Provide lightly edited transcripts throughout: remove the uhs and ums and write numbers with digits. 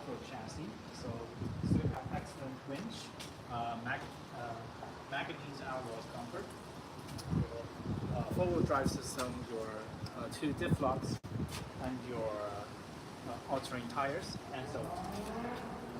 off-road chassis. So still have excellent winch, manganese alloys comfort, your four-wheel drive system, your two diff locks, and your all-terrain tires, and so on.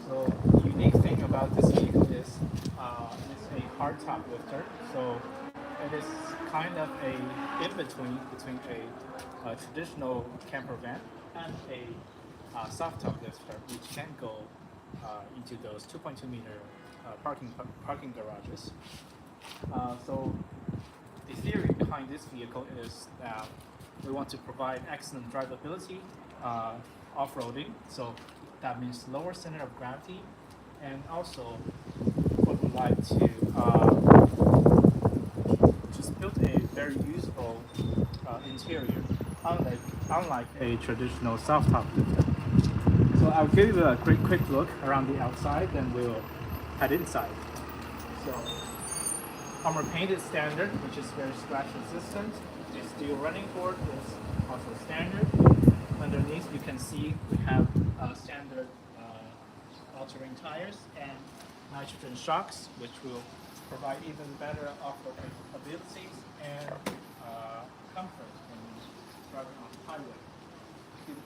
So the unique thing about this vehicle is it's a hardtop lifter. So it is kind of a in-between between a traditional camper van and a soft top lifter, which can go into those 2.2 meter parking garages. So the theory behind this vehicle is that we want to provide excellent drivability, off-roading. So that means lower center of gravity, and also we would like to just build a very usable interior, unlike a traditional soft top lifter. So I'll give you a quick look around the outside, then we'll head inside. So armor paint is standard, which is very scratch resistant. The steel running board is also standard. Underneath you can see we have standard all-terrain tires and nitrogen shocks, which will provide even better off-road abilities and comfort when driving on the highway.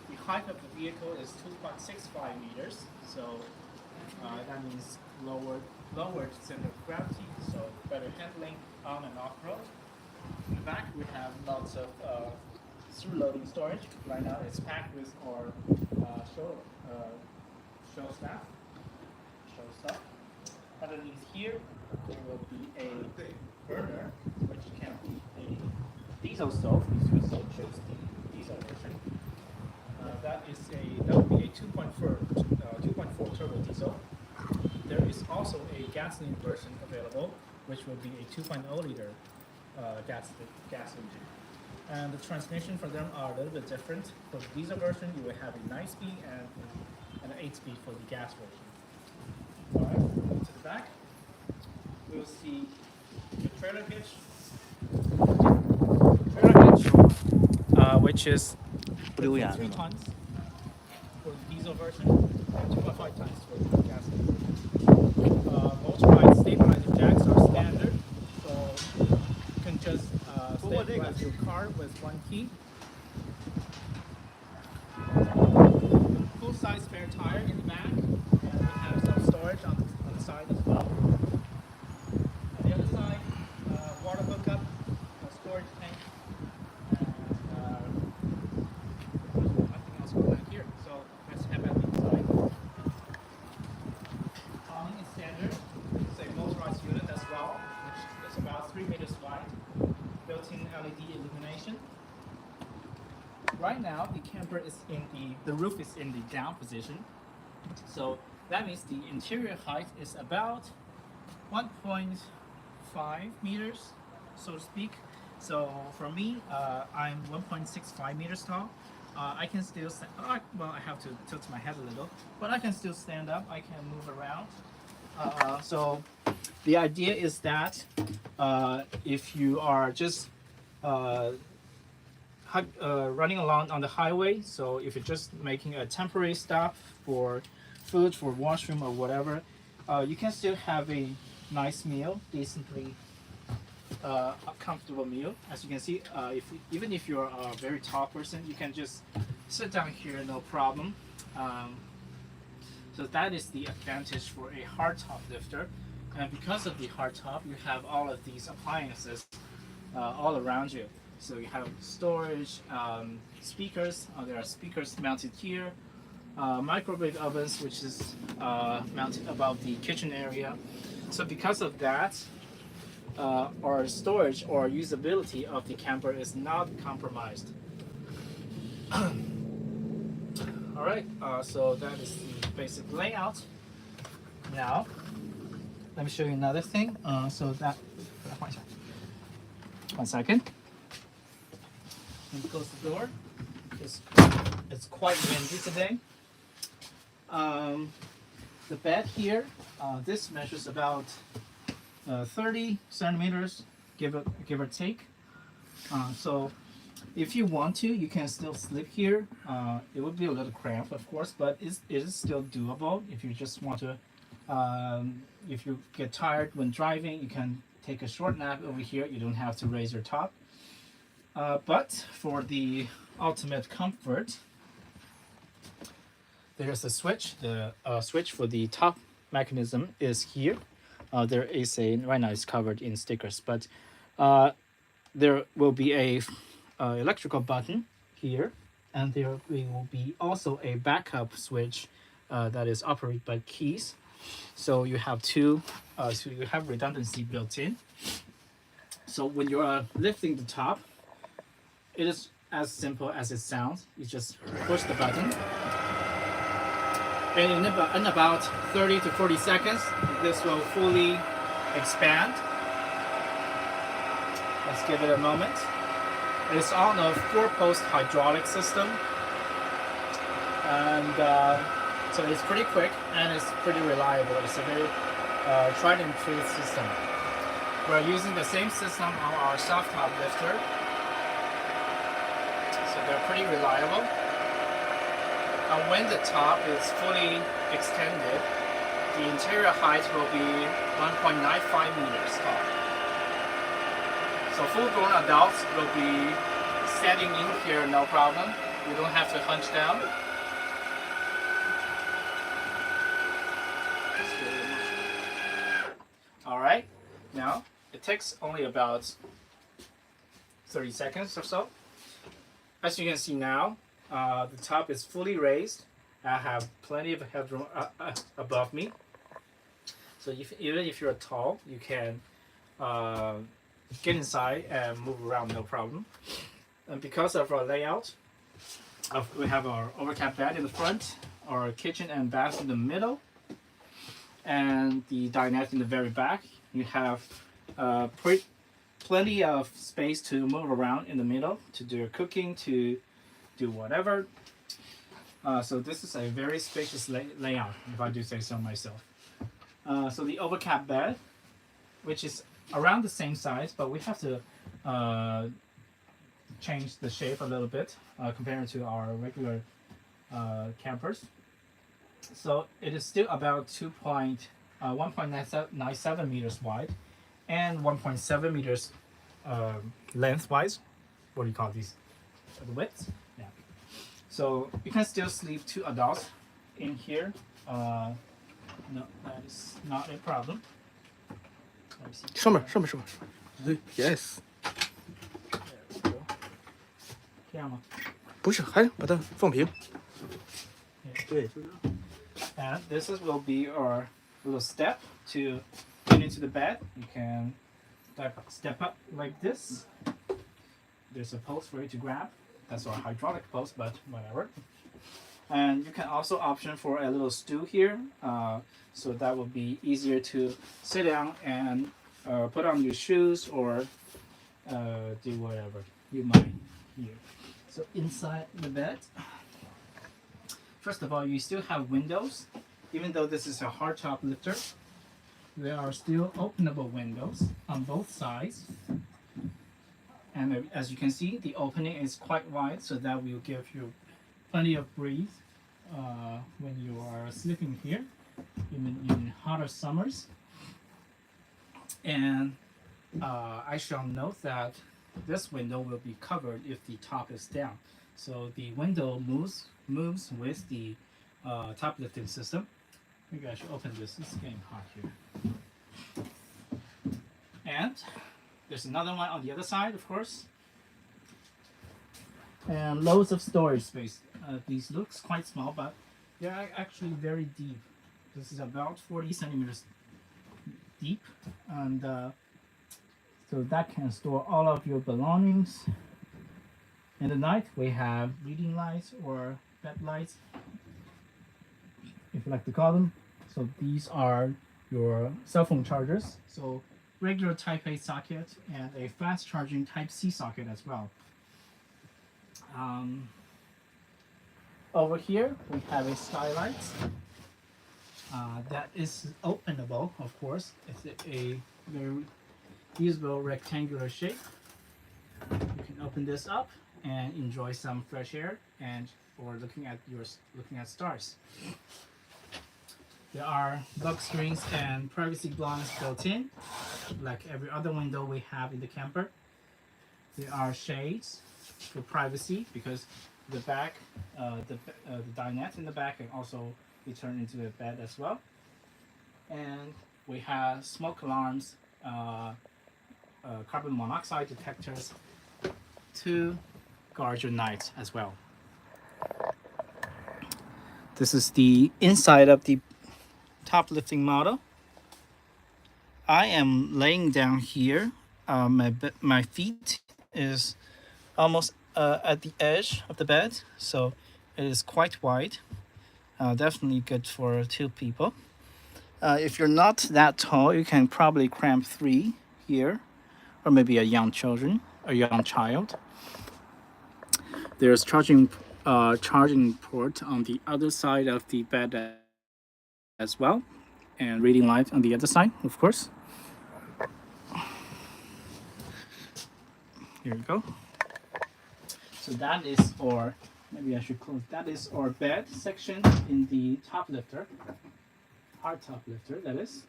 The height of the vehicle is 2.65 meters, so that means lowered center of gravity, so better handling on and off-road. In the back we have lots of through-loading storage. Right now it's packed with our show stuff. Underneath here there will be a burner, which can be a diesel stove if you so choose the diesel version. That will be a 2.4 turbo diesel. There is also a gasoline version available, which will be a 2.0 liter gas engine. And the transmission for them are a little bit different. For the diesel version, you will have a 9-speed and an 8-speed for the gas version. Alright, to the back, we'll see the trailer hitch. Which is 3 tons for the diesel version and 2.5 tons for the gasoline version. Motorized stabilizer jacks are standard, so you can just stabilize your car with one key. Full-size spare tire in the back, and we have some storage on the side as well. On the other side, water hookup, storage tank, and nothing else going on here. So let's head back inside. Awning is standard. It's a motorized unit as well, which is about 3 meters wide. Built-in LED illumination. Right now, the camper is the roof is in the down position. So that means the interior height is about 1.5 meters, so to speak. So for me, I'm 1.65 meters tall. I can still well, I have to tilt my head a little, but I can still stand up. I can move around. So the idea is that if you are just running along on the highway, so if you're just making a temporary stop for food, for washroom or whatever, you can still have a nice meal, decently a comfortable meal. As you can see, even if you're a very tall person, you can just sit down here, no problem. So that is the advantage for a hardtop lifter. And because of the hardtop, you have all of these appliances all around you. So you have storage, speakers. There are speakers mounted here. Microwave ovens, which is mounted above the kitchen area. So because of that, our storage or usability of the camper is not compromised. All right, so that is the basic layout. Now, let me show you another thing. So that, one second. Let me close the door. It's quite windy today. The bed here, this measures about 30 centimeters, give or take. So If you want to, you can still sleep here. It would be a little cramped, of course, but it is still doable. If you just want to, if you get tired when driving, you can take a short nap over here. You don't have to raise your top. But for the ultimate comfort, there's a switch. The switch for the top mechanism is here. There is a, right now it's covered in stickers, but there will be a electrical button here, and there will be also a backup switch that is operated by keys. So you have two, so you have redundancy built in. So when you are lifting the top, it is as simple as it sounds. You just push the button, and in about 30 to 40 seconds, this will fully expand. Let's give it a moment. It's on a 4-post hydraulic system, and so it's pretty quick and it's pretty reliable. It's a very tried and true system. We're using the same system on our soft top lifter, so they're pretty reliable. And when the top is fully extended, the interior height will be 1.95 meters tall. So full-grown adults will be standing in here no problem. You don't have to hunch down. All right, now it takes only about 30 seconds or so. As you can see now, the top is fully raised. I have plenty of headroom above me. So even if you're tall, you can get inside and move around no problem. And because of our layout, we have our overcap bed in the front, our kitchen and bath in the middle, and the dinette in the very back. You have plenty of space to move around in the middle, to do your cooking, to do whatever. So this is a very spacious layout, if I do say so myself. So the overcap bed, which is around the same size, but we have to change the shape a little bit compared to our regular campers. So it is still about 1.97 meters wide and 1.7 meters lengthwise. What do you call these? The width? Yeah. So you can still sleep 2 adults in here. No, that is not a problem. 上面。Yes。这样吗？不是，还是把它放平。对，就是。And this will be our little step to get into the bed. You can step up like this. There's a post for you to grab. That's our hydraulic post, but whatever. And you can also option for a little stool here, so that will be easier to sit down and put on your shoes or do whatever you might here. So inside the bed, first of all, you still have windows. Even though this is a hardtop lifter, there are still openable windows on both sides. And as you can see, the opening is quite wide, so that will give you plenty of breeze when you are sleeping here, even in hotter summers. And I shall note that this window will be covered if the top is down. So the window moves with the top lifting system. Maybe I should open this. It's getting hot here. And there's another one on the other side, of course. And loads of storage space. These looks quite small, but they're actually very deep. This is about 40 centimeters deep, and so that can store all of your belongings. In the night, we have reading lights or bed lights, if you like to call them. So these are your cell phone chargers. So regular Type A socket and a fast charging Type C socket as well. Over here we have a skylight that is openable, of course. It's a very usable rectangular shape. You can open this up and enjoy some fresh air and or looking at stars. There are lock screens and privacy blinds built in, like every other window we have in the camper. There are shades for privacy because the back, the dinette in the back can also be turned into a bed as well. And we have smoke alarms, carbon monoxide detectors to guard your night as well. This is the inside of the top lifting model. I am laying down here. My feet is almost at the edge of the bed, so it is quite wide. Definitely good for 2 people. If you're not that tall, you can probably cramp 3 here, or maybe a young child. There's charging port on the other side of the bed as well, and reading light on the other side, of course. Here we go. So that is our, maybe I should close, that is our bed section in the top lifter, hard top lifter, that is.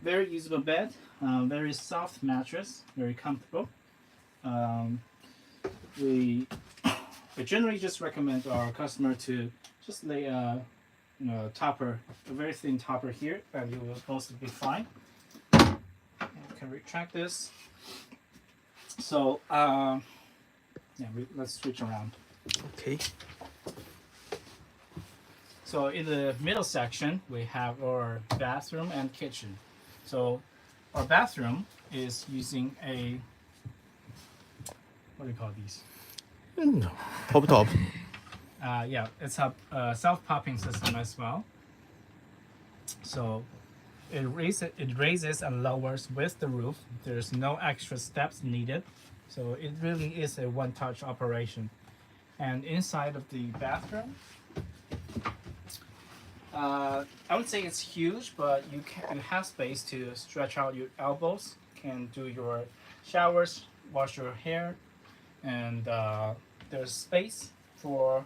Very usable bed, very soft mattress, very comfortable. We generally just recommend our customer to just lay a topper, a very thin topper here, and you will mostly be fine. You can retract this. So let's switch around. Okay. So in the middle section, we have our bathroom and kitchen. So our bathroom is using a, what do you call these? Top. Yeah, it's a self-popping system as well. So it raises and lowers with the roof. There's no extra steps needed. So it really is a one-touch operation. And inside of the bathroom, I would say it's huge, but you have space to stretch out your elbows, can do your showers, wash your hair, and there's space for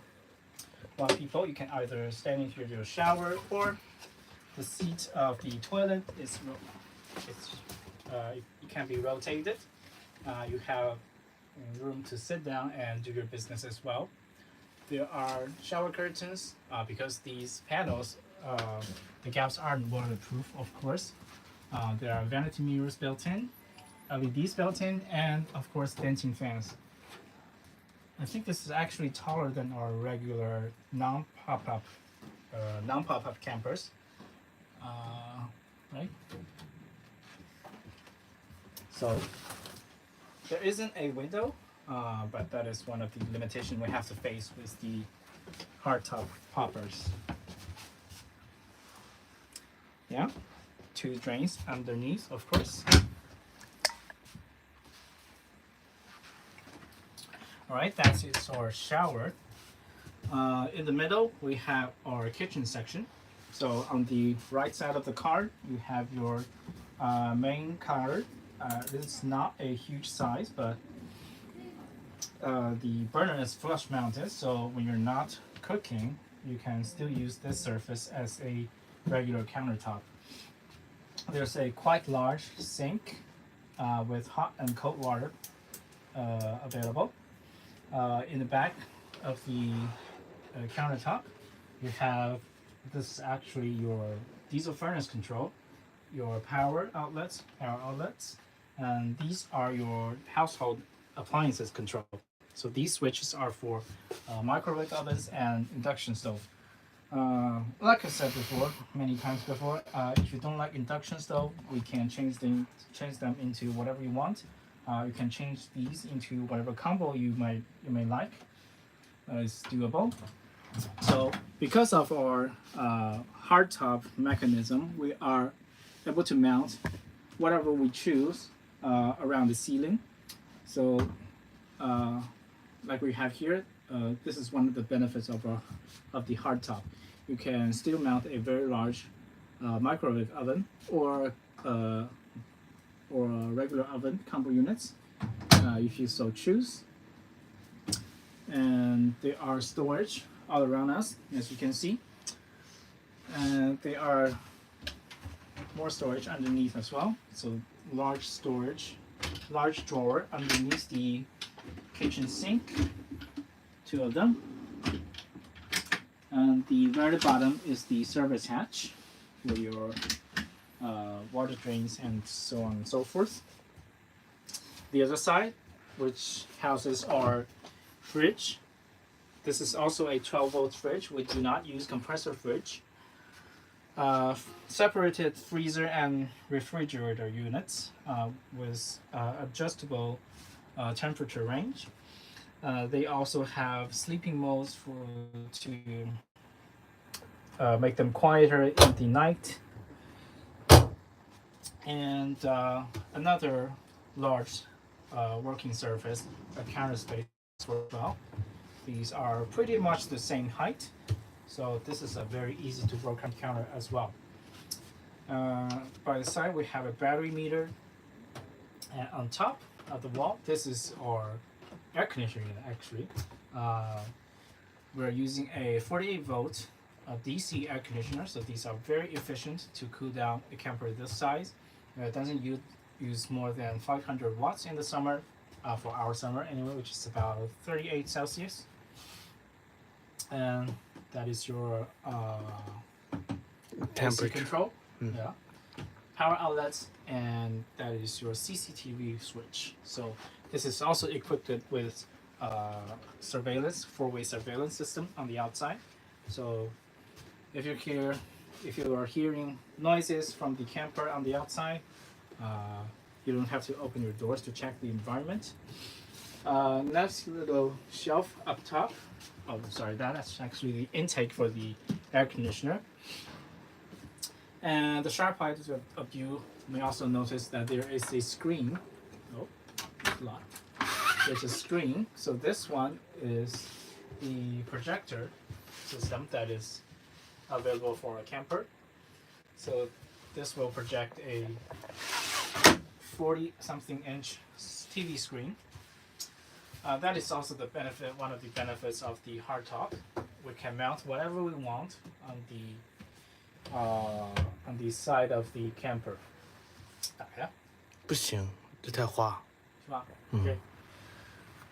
1 people. You can either stand in here to do a shower, or the seat of the toilet it can be rotated. You have room to sit down and do your business as well. There are shower curtains because these panels, the gaps aren't waterproof, of course. There are vanity mirrors built in, LEDs built in, and of course venting fans. I think this is actually taller than our regular non-pop-up campers, right? So there isn't a window, but that is one of the limitations we have to face with the hardtop poppers. Yeah, 2 drains underneath, of course. All right, that's it. Our shower. In the middle, we have our kitchen section. So on the right side of the car, you have your main counter. This is not a huge size, but the burner is flush mounted, so when you're not cooking, you can still use this surface as a regular countertop. There's a quite large sink with hot and cold water available. In the back of the countertop, you have, this is actually your diesel furnace control, your power outlets, and these are your household appliances control. So these switches are for microwave ovens and induction stove. Like I said before, many times before, if you don't like induction stove, we can change them into whatever you want. You can change these into whatever combo you may like. It's doable. So because of our hardtop mechanism, we are able to mount whatever we choose around the ceiling. So like we have here, this is one of the benefits of the hardtop. You can still mount a very large microwave oven or a regular oven combo units if you so choose. and there are storage all around us, as you can see, and there are more storage underneath as well. So large storage, large drawer underneath the kitchen sink, 2 of them. And the very bottom is the service hatch for your water drains and so on and so forth. The other side, which houses our fridge. This is also a 12-volt fridge. We do not use compressor fridge. Separated freezer and refrigerator units with adjustable temperature range. They also have sleeping modes to make them quieter in the night. And another large working surface, a counter space as well. These are pretty much the same height, so this is a very easy to work on counter as well. By the side, we have a battery meter, and on top of the wall, this is our air conditioner unit actually. We're using a 48-volt DC air conditioner, so these are very efficient to cool down a camper this size. It doesn't use more than 500 watts in the summer, for our summer anyway, which is about 38 Celsius. And that is your temperature AC control, yeah, power outlets, and that is your CCTV switch. So this is also equipped with surveillance, 4-way surveillance system on the outside. So if you are hearing noises from the camper on the outside, you don't have to open your doors to check the environment. Next little shelf up top. Oh, sorry, that's actually the intake for the air conditioner. And the sharp height of you may also notice that there is a screen. Oh, there's a screen. So this one is the projector system that is available for a camper. So this will project a 40-something inch TV screen. That is also one of the benefits of the hardtop. We can mount whatever we want on the side of the camper. 打开。不行，这太滑。是吧？ Okay.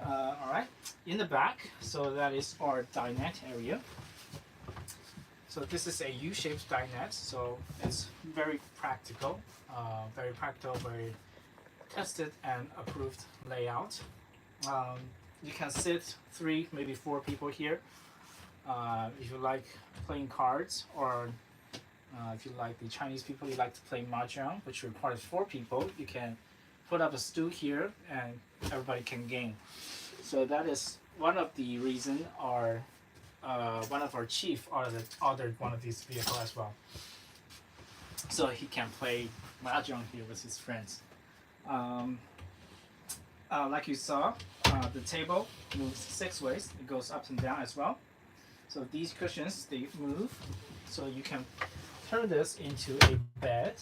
All right. In the back, so that is our dinette area. So this is a U-shaped dinette, so it's very practical, very tested and approved layout. You can sit 3, maybe 4 people here. If you like playing cards, or if you like the Chinese people, you like to play mahjong, which requires 4 people, you can put up a stool here and everybody can game. So that is one of the reasons one of our chief ordered one of these vehicles as well. So he can play mahjong here with his friends. Like you saw, the table moves 6 ways. It goes up and down as well. So these cushions, they move. So you can turn this into a bed.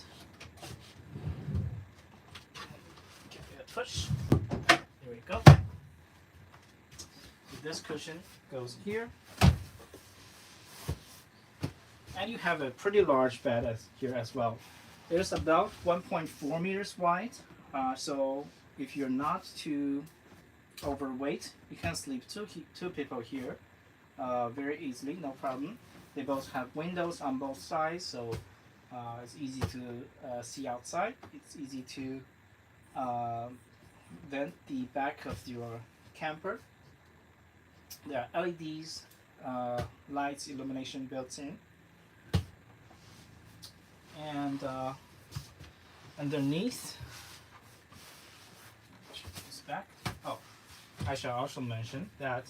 Give it a push. Here we go. This cushion goes here. And you have a pretty large bed here as well. It's about 1.4 meters wide. So if you're not too overweight, you can sleep 2 people here very easily, no problem. They both have windows on both sides, so it's easy to see outside. It's easy to vent the back of your camper. There are LEDs, lights, illumination built in. And underneath, back. Oh, I shall also mention that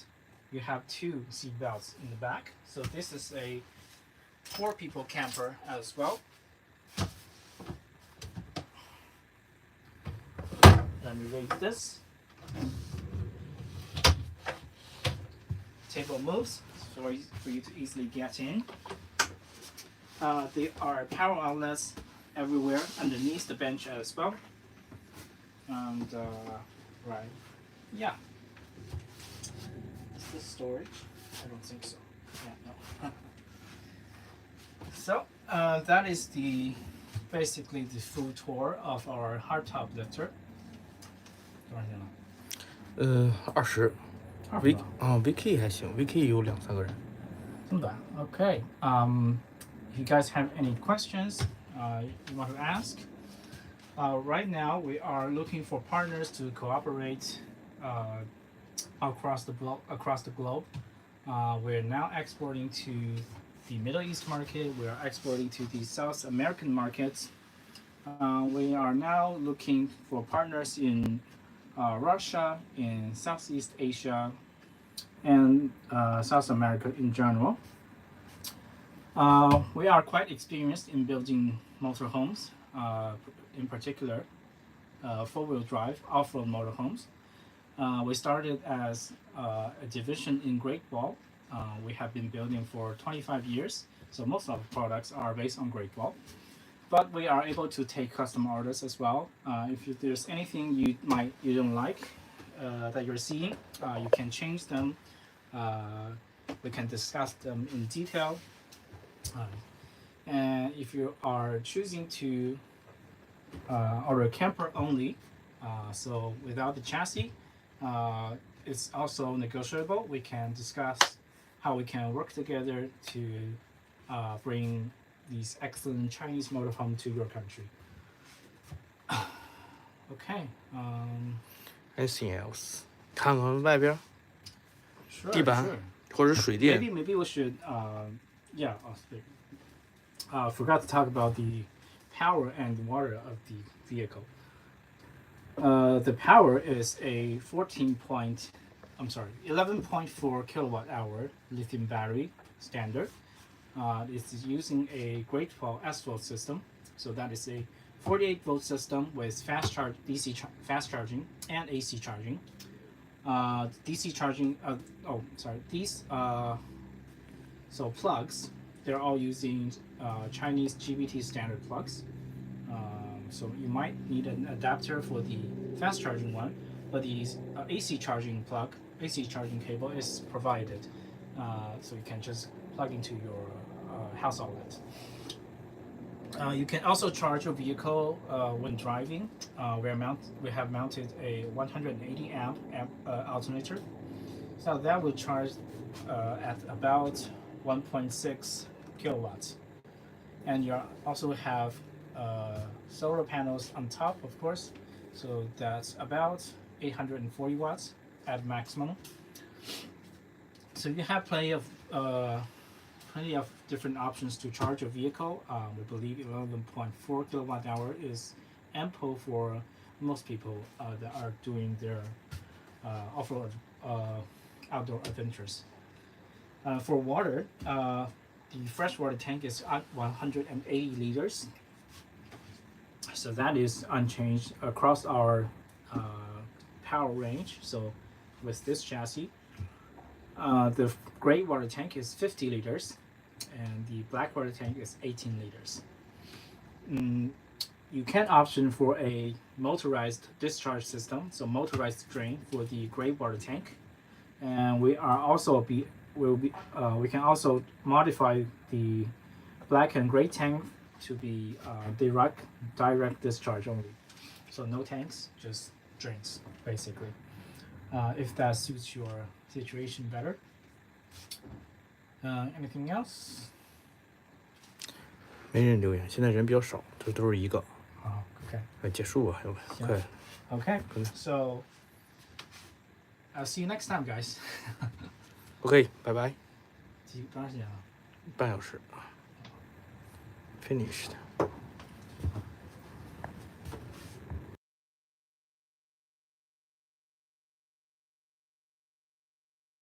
you have 2 seat belts in the back. So this is a 4-people camper as well. Let me raise this. Table moves for you to easily get in. There are power outlets everywhere underneath the bench as well. And right, yeah. Is this storage? I don't think so. Yeah, no. So that is basically the full tour of our hardtop lifter. 多少钱了？20。VK 还行，VK 有2-3个人。这么短 ？Okay. If you guys have any questions you want to ask, right now we are looking for partners to cooperate across the globe. We're now exporting to the Middle East market. We are exporting to the South American markets. We are now looking for partners in Russia, in Southeast Asia, and South America in general. We are quite experienced in building motorhomes, in particular four-wheel drive off-road motorhomes. We started as a division in Great Wall. We have been building for 25 years, so most of our products are based on Great Wall. But we are able to take custom orders as well. If there's anything you don't like that you're seeing, you can change them. We can discuss them in detail. And if you are choosing to order camper only, so without the chassis, it's also negotiable. We can discuss how we can work together to bring these excellent Chinese motorhome to your country. Okay. Anything else? 看看外边 Sure. 地板 Sure. 或者水电。Maybe we should. Forgot to talk about the power and water of the vehicle. The power is a 11.4 kilowatt hour lithium battery standard. It's using a Great Wall asphalt system. So that is a 48 volt system with fast charging and AC charging. DC charging. These plugs. They're all using Chinese GBT standard plugs. So you might need an adapter for the fast charging one, but the AC charging cable is provided. So you can just plug into your house outlet. You can also charge your vehicle when driving. We have mounted a 180 amp alternator. So that will charge at about 1.6 kilowatts. And you also have solar panels on top, of course. So that's about 840 watts at maximum. So you have plenty of different options to charge your vehicle. We believe 11.4 kilowatt hour is ample for most people that are doing their off-road outdoor adventures. For water, the freshwater tank is at 180 liters. So that is unchanged across our power range. So with this chassis, the gray water tank is 50 liters and the black water tank is 18 liters. You can option for a motorized discharge system, so motorized drain for the gray water tank. And we can also modify the black and gray tank to be direct discharge only. So no tanks, just drains, basically. If that suits your situation better. Anything else? 没人留言，现在人比较少，这都是一个。Okay. 结束吧，要不快。Okay. So I'll see you next time, guys. OK， 拜拜。多长时间了？半小时。Finished.